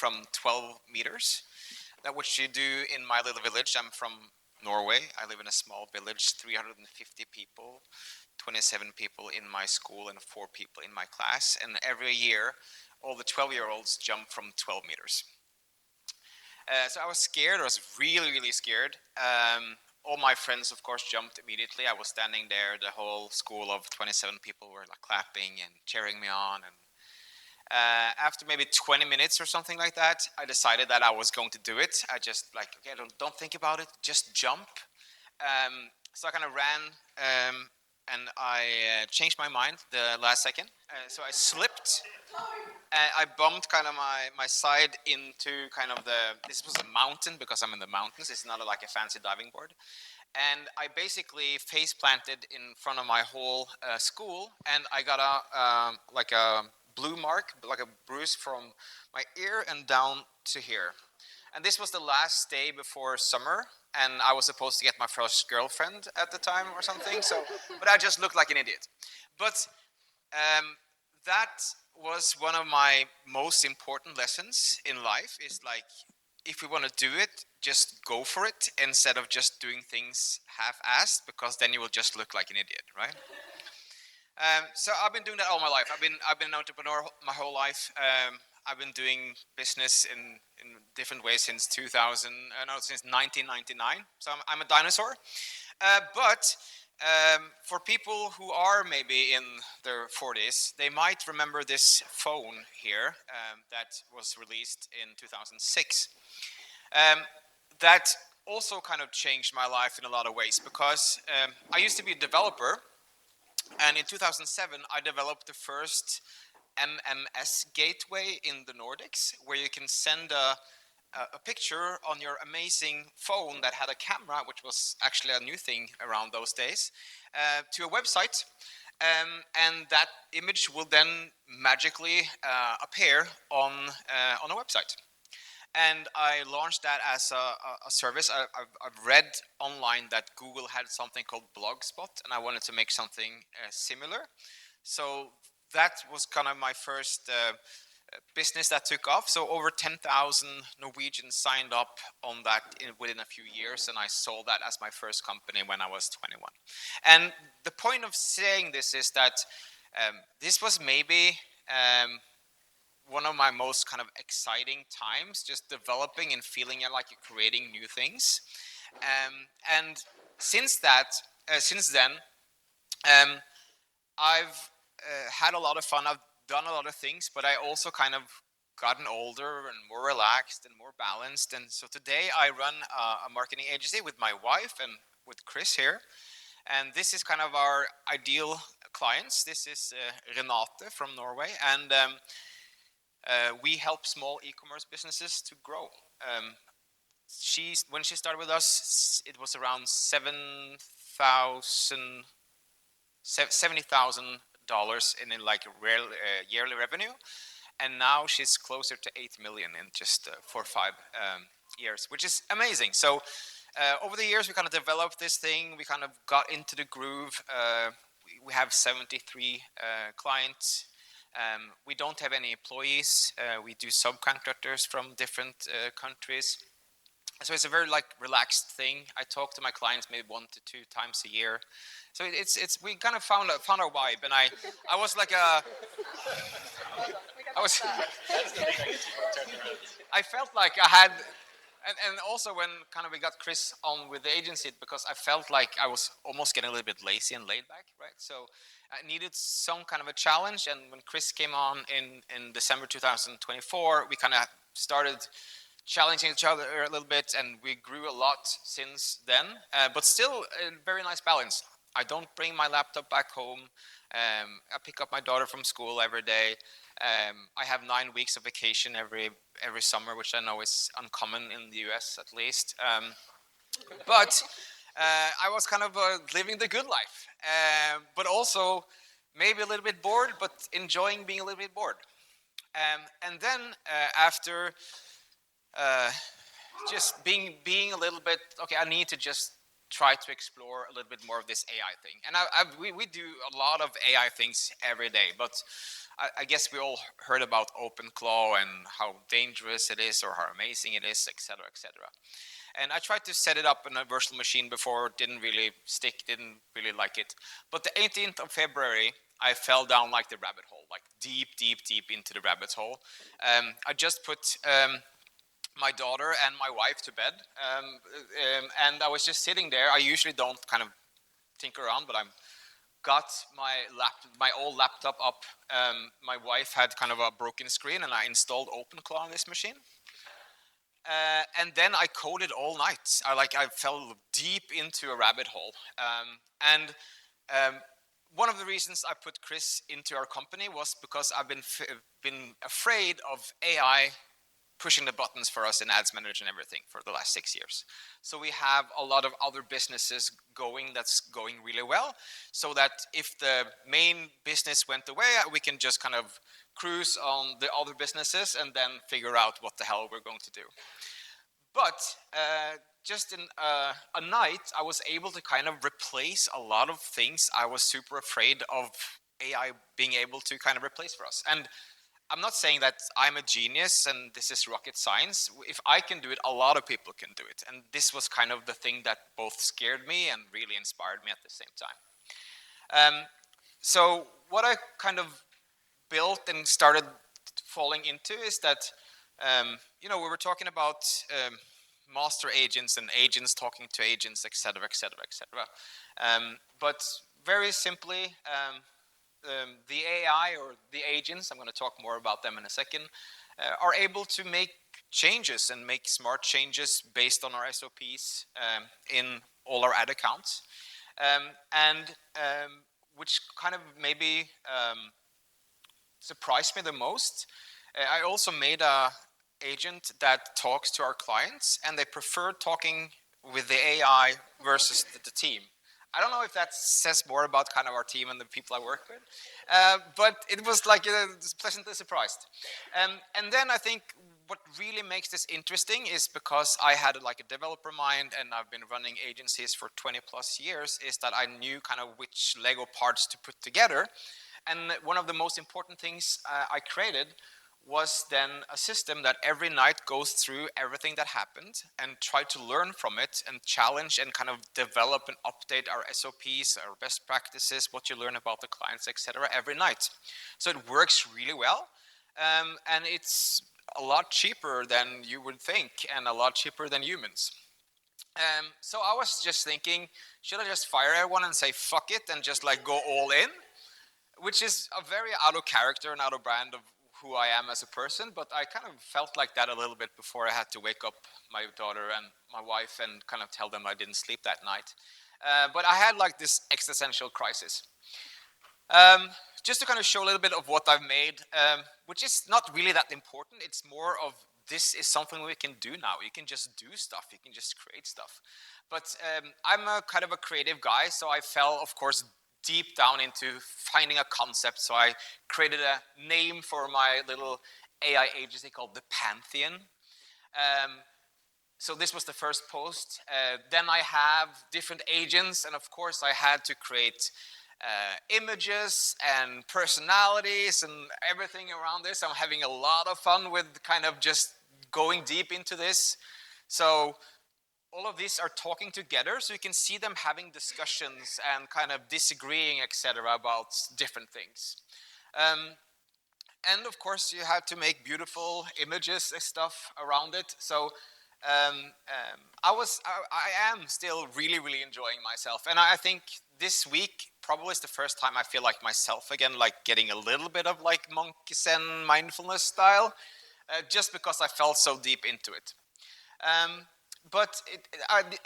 from 12 meters. That what you do in my little village. I'm from Norway. I live in a small village, 350 people, 27 people in my school and 4 people in my class. And every year, all the 12-year-olds jump from 12 meters. So I was scared. I was really, really scared. All my friends, of course, jumped immediately. I was standing there. The whole school of 27 people were like clapping and cheering me on. And after maybe 20 minutes or something like that, I decided that I was going to do it. I just like, okay, don't think about it, just jump. So I kind of ran and I changed my mind the last second. So I slipped. I bumped kind of my side into kind of this was a mountain because I'm in the mountains. It's not like a fancy diving board. And I basically face planted in front of my whole school, and I got like a blue mark, like a bruise from my ear and down to here. And this was the last day before summer, and I was supposed to get my first girlfriend at the time or something. So, but I just looked like an idiot. But that was one of my most important lessons in life. Is like, if we want to do it, just go for it instead of just doing things half-assed, because then you will just look like an idiot, right? So I've been doing that all my life. I've been an entrepreneur my whole life. I've been doing business in different ways since 1999. So I'm a dinosaur. But for people who are maybe in their 40s, they might remember this phone here that was released in 2006. That also kind of changed my life in a lot of ways, because I used to be a developer, and in 2007 I developed the first MMS gateway in the Nordics, where you can send a picture on your amazing phone that had a camera, which was actually a new thing around those days, to a website. And that image will then magically appear on a website. And I launched that as a service. I've read online that Google had something called Blogspot, and I wanted to make something similar. So that was kind of my first business that took off. So over 10,000 Norwegians signed up on that within a few years, and I sold that as my first company when I was 21. And the point of saying this is that this was maybe one of my most kind of exciting times, just developing and feeling like you're creating new things. And since then, I've had a lot of fun. I've done a lot of things, but I also kind of gotten older and more relaxed and more balanced. And so today I run a marketing agency with my wife and with Chris here. And this is kind of our ideal clients. This is Renate from Norway, and we help small e-commerce businesses to grow. When she started with us, it was around $70,000 in like real yearly revenue, and now she's closer to 8 million in just 4 or 5 years, which is amazing. So over the years, we kind of developed this thing. We kind of got into the groove. We have 73 clients. We don't have any employees. We do subcontractors from different countries. So it's a very like relaxed thing. I talk to my clients maybe 1 to 2 times a year. So we kind of found our vibe, and I was like I felt like I had, and also when kind of we got Chris on with the agency, because I felt like I was almost getting a little bit lazy and laid back, right? So I needed some kind of a challenge, and when Chris came on in December 2024, we kind of started challenging each other a little bit, and we grew a lot since then, but still a very nice balance. I don't bring my laptop back home. I pick up my daughter from school every day. I have 9 weeks of vacation every summer, which I know is uncommon in the US at least. But I was kind of living the good life, but also maybe a little bit bored, but enjoying being a little bit bored. And then after just being a little bit, okay, I need to just try to explore a little bit more of this AI thing. And we do a lot of AI things every day, but I guess we all heard about OpenClaw and how dangerous it is or how amazing it is, etc., etc. And I tried to set it up in a virtual machine before, didn't really stick, didn't really like it. But the 18th of February, I fell down like the rabbit hole, like deep, deep, deep into the rabbit hole. I just put my daughter and my wife to bed, and I was just sitting there. I usually don't kind of tinker around, but I got my old laptop up. My wife had kind of a broken screen, and I installed OpenClaw on this machine. And then I coded all night. I fell deep into a rabbit hole. And one of the reasons I put Chris into our company was because I've been afraid of AI pushing the buttons for us in Ads Manager and everything for the last 6 years. So we have a lot of other businesses that's going really well, so that if the main business went away, we can just kind of cruise on the other businesses and then figure out what the hell we're going to do. But just in a night, I was able to kind of replace a lot of things I was super afraid of AI being able to kind of replace for us. And I'm not saying that I'm a genius and this is rocket science. If I can do it, a lot of people can do it. And this was kind of the thing that both scared me and really inspired me at the same time. So what I kind of built and started falling into is that, we were talking about master agents and agents talking to agents, et cetera, et cetera, et cetera. But very simply, the AI or the agents, I'm going to talk more about them in a second, are able to make changes and make smart changes based on our SOPs in all our ad accounts. Which kind of maybe surprised me the most. I also made a agent that talks to our clients, and they prefer talking with the AI versus the team. I don't know if that says more about kind of our team and the people I work with, but it was like pleasantly surprised. And then I think what really makes this interesting is because I had like a developer mind and I've been running agencies for 20 plus years, is that I knew kind of which Lego parts to put together. And one of the most important things I created was then a system that every night goes through everything that happened and try to learn from it and challenge and kind of develop and update our SOPs, our best practices, what you learn about the clients, etc. every night. So it works really well, and it's a lot cheaper than you would think and a lot cheaper than humans. So I was just thinking, should I just fire everyone and say fuck it and just like go all in? Which is a very out of character and out of brand of who I am as a person, but I kind of felt like that a little bit before I had to wake up my daughter and my wife and kind of tell them I didn't sleep that night. But I had like this existential crisis. Just to kind of show a little bit of what I've made, which is not really that important. It's more of this is something we can do now. You can just do stuff. You can just create stuff. But I'm a kind of a creative guy, so I fell, of course, deep down into finding a concept. So I created a name for my little AI agency called the Pantheon. So this was the first post. Then I have different agents, and of course I had to create images and personalities and everything around this. I'm having a lot of fun with kind of just going deep into this. So all of these are talking together, so you can see them having discussions and kind of disagreeing, etc., about different things. And of course, you have to make beautiful images and stuff around it. So I am still really, really enjoying myself, and I think this week probably is the first time I feel like myself again, like getting a little bit of like monkey zen mindfulness style, just because I fell so deep into it. But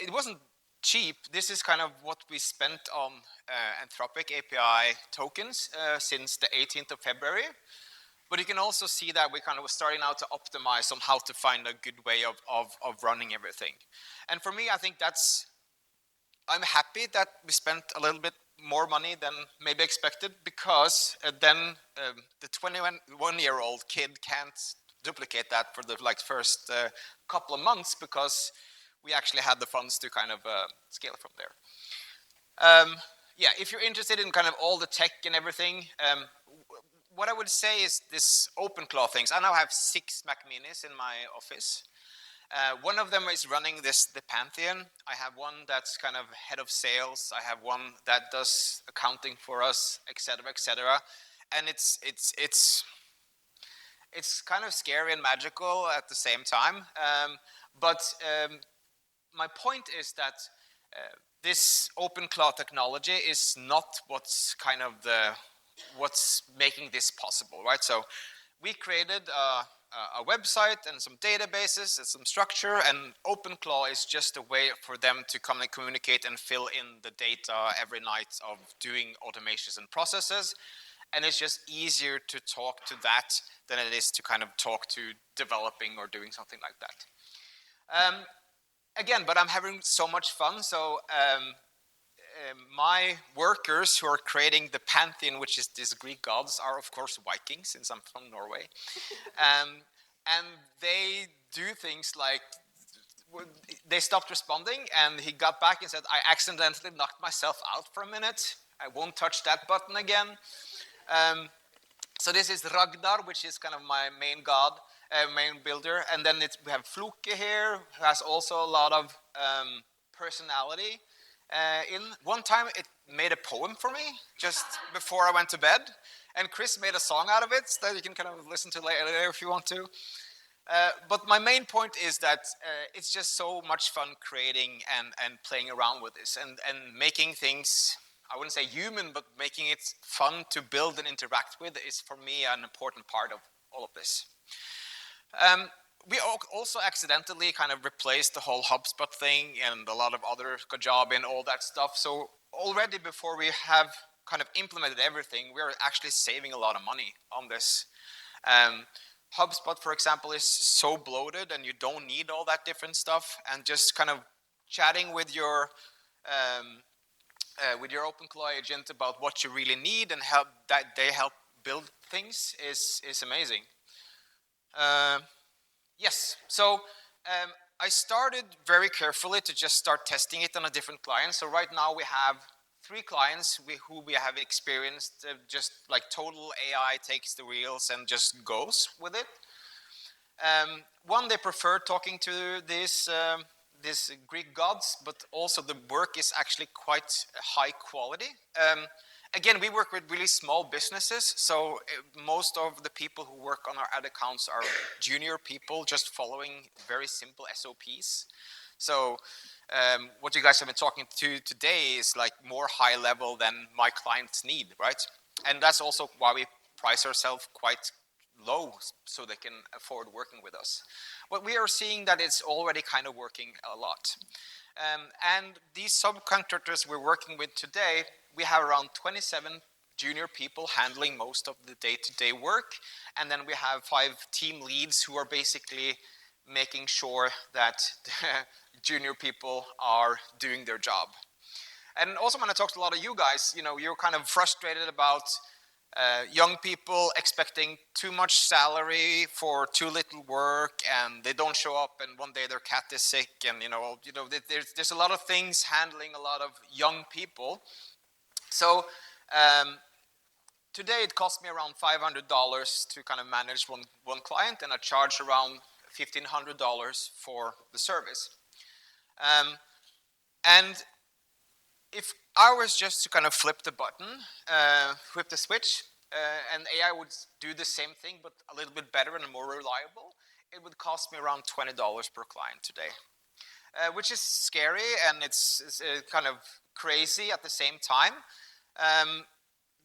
it wasn't cheap. This is kind of what we spent on Anthropic API tokens since the 18th of February. But you can also see that we kind of were starting now to optimize on how to find a good way of running everything. And for me, I think I'm happy that we spent a little bit more money than maybe expected, because then the 21-year-old kid can't duplicate that for the first couple of months, because we actually had the funds to kind of scale from there. Yeah, if you're interested in kind of all the tech and everything, what I would say is this OpenClaw things. I now have 6 Mac Minis in my office. One of them is running the Pantheon. I have one that's kind of head of sales. I have one that does accounting for us, etc., etc. And it's kind of scary and magical at the same time. But my point is that this OpenClaw technology is not what's making this possible, right? So we created a website and some databases and some structure, and OpenClaw is just a way for them to come and communicate and fill in the data every night of doing automations and processes. And it's just easier to talk to that than it is to kind of talk to developing or doing something like that. Again, but I'm having so much fun. So my workers who are creating the Pantheon, which is these Greek gods, are of course Vikings, since I'm from Norway. And they do things like, they stopped responding, and he got back and said, I accidentally knocked myself out for a minute. I won't touch that button again. So this is Ragnar, which is kind of my main god, main builder. And then we have Floke here, who has also a lot of personality. In one time, it made a poem for me just before I went to bed. And Chris made a song out of it that you can kind of listen to later if you want to. But my main point is that it's just so much fun creating and playing around with this and making things, I wouldn't say human, but making it fun to build and interact with is for me an important part of all of this. We also accidentally kind of replaced the whole HubSpot thing and a lot of other Kajabi and all that stuff. So already before we have kind of implemented everything, we're actually saving a lot of money on this. HubSpot, for example, is so bloated and you don't need all that different stuff, and just kind of chatting with your OpenClaw agent about what you really need and how that they help build things is amazing. Yes, so I started very carefully to just start testing it on a different client. So right now we have 3 clients who we have experienced just like total AI takes the wheels and just goes with it. One, they prefer talking to these Greek gods, but also the work is actually quite high quality. Again, we work with really small businesses, so most of the people who work on our ad accounts are junior people just following very simple SOPs. So what you guys have been talking to today is like more high level than my clients need, right? And that's also why we price ourselves quite low so they can afford working with us. But we are seeing that it's already kind of working a lot. And these subcontractors we're working with today, we have around 27 junior people handling most of the day-to-day work. And then we have 5 team leads who are basically making sure that the junior people are doing their job. And also when I talk to a lot of you guys, you know, you're kind of frustrated about young people expecting too much salary for too little work, and they don't show up, and one day their cat is sick, and there's a lot of things handling a lot of young people. So today it cost me around $500 to kind of manage one client, and I charge around $1,500 for the service. And if I was just to kind of flip the button, flip the switch, and AI would do the same thing, but a little bit better and more reliable, it would cost me around $20 per client today, which is scary, and it's kind of crazy at the same time.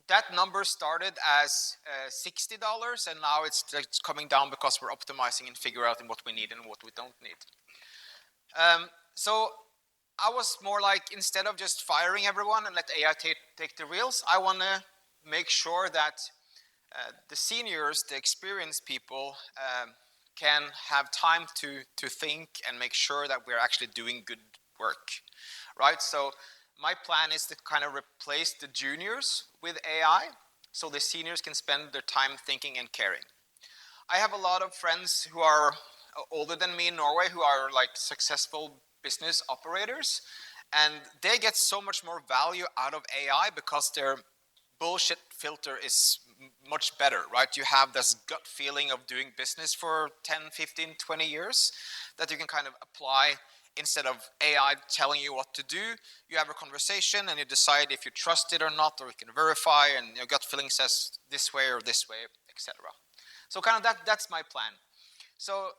That number started as $60, and now it's coming down because we're optimizing and figure out what we need and what we don't need. So I was more like, instead of just firing everyone and let AI take the wheels, I want to make sure that the seniors, the experienced people, can have time to think and make sure that we're actually doing good work, right? So my plan is to kind of replace the juniors with AI so the seniors can spend their time thinking and caring. I have a lot of friends who are older than me in Norway who are like successful business operators, and they get so much more value out of AI because their bullshit filter is much better, right? You have this gut feeling of doing business for 10, 15, 20 years that you can kind of apply. Instead of AI telling you what to do, you have a conversation and you decide if you trust it or not, or you can verify, and your gut feeling says this way or this way, etc. So kind of that's my plan. So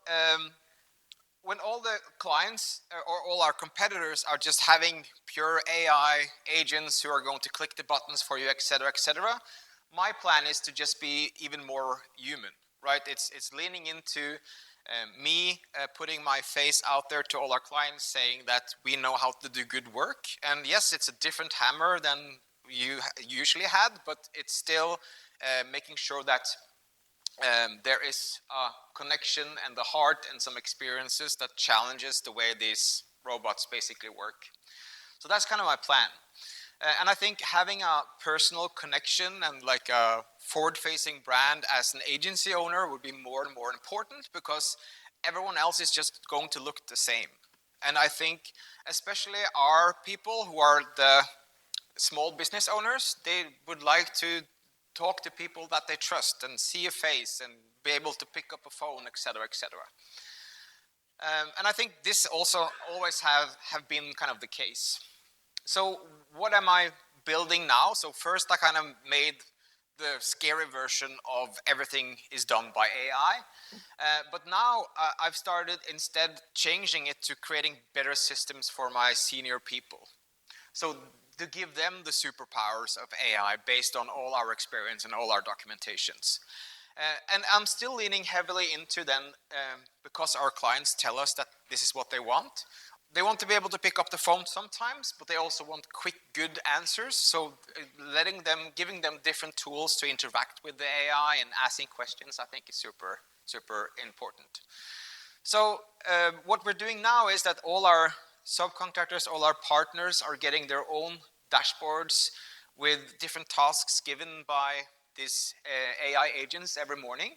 when all the clients or all our competitors are just having pure AI agents who are going to click the buttons for you, etc., etc., my plan is to just be even more human, right? It's leaning into me putting my face out there to all our clients, saying that we know how to do good work. And yes, it's a different hammer than you usually had, but it's still making sure that there is a connection and the heart and some experiences that challenges the way these robots basically work. So that's kind of my plan. And I think having a personal connection and like a forward-facing brand as an agency owner would be more and more important, because everyone else is just going to look the same. And I think especially our people who are the small business owners, they would like to talk to people that they trust and see a face and be able to pick up a phone, etc., etc. And I think this also always have been kind of the case. So what am I building now? So first I kind of made the scary version of everything is done by AI. But now I've started instead changing it to creating better systems for my senior people. So to give them the superpowers of AI based on all our experience and all our documentations. And I'm still leaning heavily into then, because our clients tell us that this is what they want. They want to be able to pick up the phone sometimes, but they also want quick, good answers. So giving them different tools to interact with the AI and asking questions, I think is super, super important. So what we're doing now is that all our subcontractors, all our partners are getting their own dashboards with different tasks given by these AI agents every morning.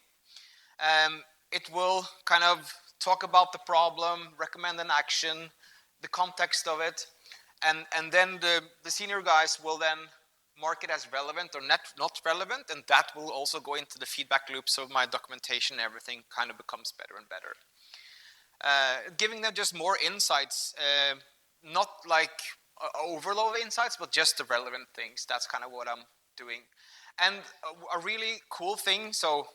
It will kind of talk about the problem, recommend an action, the context of it, and then the senior guys will then mark it as relevant or not relevant, and that will also go into the feedback loop, so my documentation, everything kind of becomes better and better. Giving them just more insights, not like overload insights, but just the relevant things. That's kind of what I'm doing. And a really cool thing, so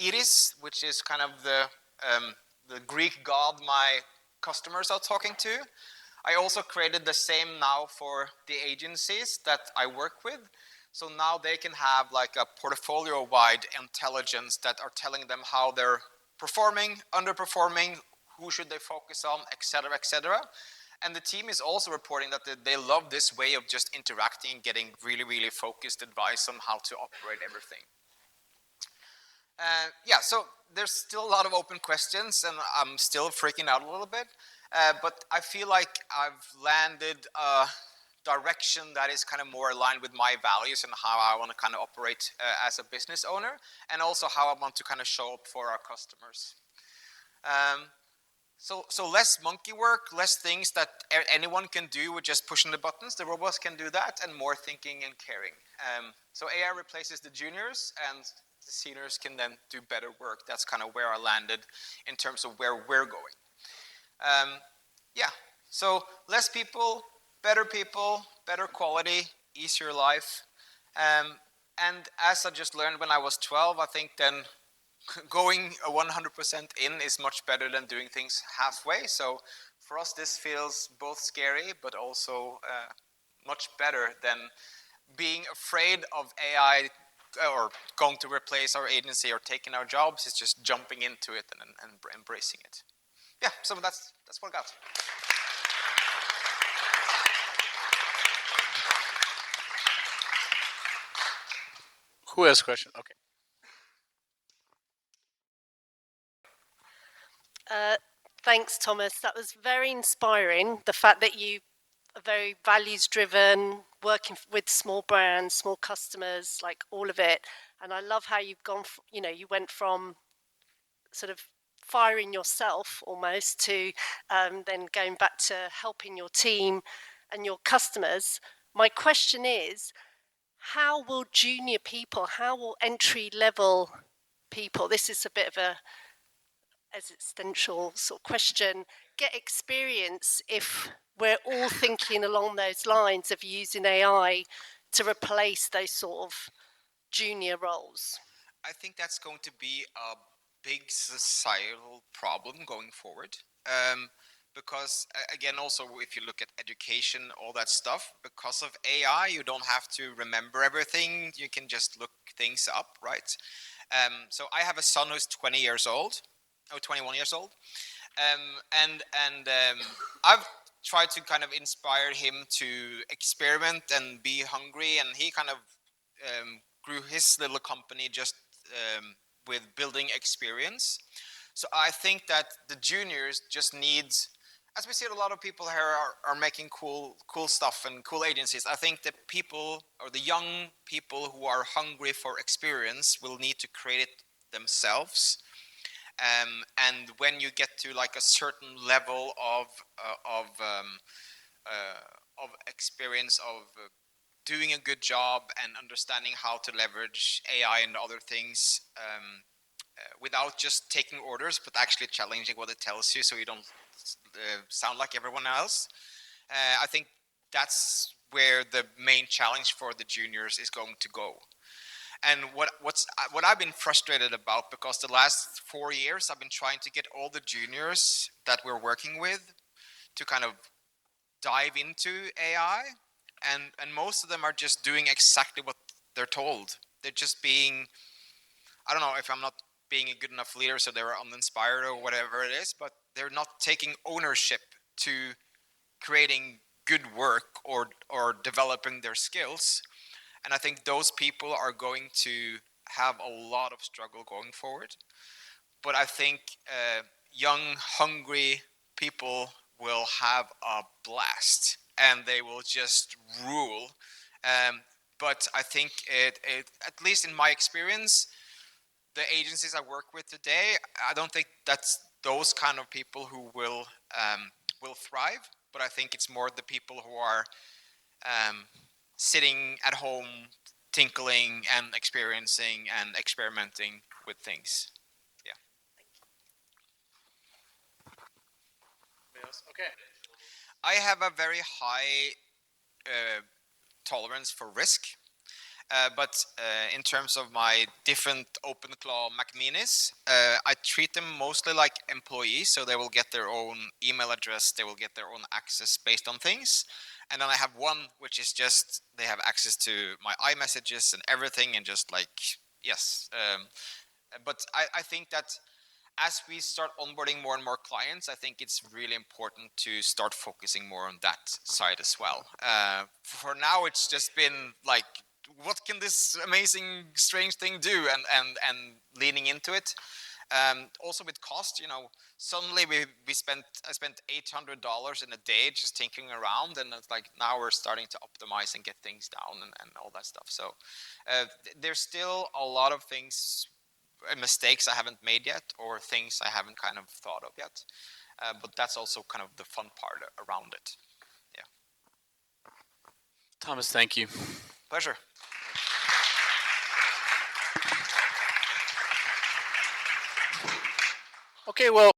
Iris, which is kind of the Greek god my customers are talking to, I also created the same now for the agencies that I work with. So now they can have like a portfolio-wide intelligence that are telling them how they're performing, underperforming, who should they focus on, etc., etc. And the team is also reporting that they love this way of just interacting, getting really, really focused advice on how to operate everything. Yeah, so there's still a lot of open questions, and I'm still freaking out a little bit. But I feel like I've landed a direction that is kind of more aligned with my values and how I want to kind of operate as a business owner, and also how I want to kind of show up for our customers. So less monkey work, less things that anyone can do with just pushing the buttons. The robots can do that, and more thinking and caring. So AI replaces the juniors, and the seniors can then do better work. That's kind of where I landed in terms of where we're going. Yeah, so less people, better quality, easier life. And as I just learned when I was 12, I think then going 100% in is much better than doing things halfway. So for us, this feels both scary, but also much better than being afraid of AI or going to replace our agency or taking our jobs. It's just jumping into it and embracing it. Yeah, so that's what I got. Who has a question? Okay. Thanks, Thomas. That was very inspiring. The fact that you are very values driven, working with small brands, small customers, like all of it. And I love how you've gone, you went from sort of firing yourself almost to then going back to helping your team and your customers. My question is, how will junior people, how will entry level people, this is a bit of a existential sort of question, get experience if we're all thinking along those lines of using AI to replace those sort of junior roles? I think that's going to be a big societal problem going forward. Because again, also if you look at education, all that stuff, because of AI, you don't have to remember everything. You can just look things up, right? So I have a son who's 20 years old, or 21 years old, and I've tried to kind of inspire him to experiment and be hungry, and he kind of grew his little company just with building experience. So I think that the juniors just needs, as we see a lot of people here are making cool stuff and cool agencies. I think the people or the young people who are hungry for experience will need to create it themselves. And when you get to like a certain level of experience of doing a good job and understanding how to leverage AI and other things without just taking orders, but actually challenging what it tells you, so you don't sound like everyone else. I think that's where the main challenge for the juniors is going to go. And what I've been frustrated about, because the last 4 years I've been trying to get all the juniors that we're working with to kind of dive into AI, and most of them are just doing exactly what they're told. They're just being, I don't know if I'm not being a good enough leader, so they're uninspired or whatever it is, but they're not taking ownership to creating good work or developing their skills. And I think those people are going to have a lot of struggle going forward. But I think young, hungry people will have a blast, and they will just rule. But I think at least in my experience, the agencies I work with today, I don't think that's those kind of people who will thrive. But I think it's more the people who are sitting at home, tinkling and experiencing and experimenting with things. Yeah. Okay. I have a very high tolerance for risk. But in terms of my different OpenClaw Macminis, I treat them mostly like employees, so they will get their own email address, they will get their own access based on things. And then I have one which is just, they have access to my iMessages and everything, and just like, yes. But I think that as we start onboarding more and more clients, I think it's really important to start focusing more on that side as well. For now, it's just been like, what can this amazing, strange thing do, and leaning into it. Also with cost, suddenly I spent $800 in a day just tinkering around, and it's like now we're starting to optimize and get things down and all that stuff. So there's still a lot of things, mistakes I haven't made yet, or things I haven't kind of thought of yet. But that's also kind of the fun part around it. Yeah. Thomas, thank you. Pleasure. Okay, well,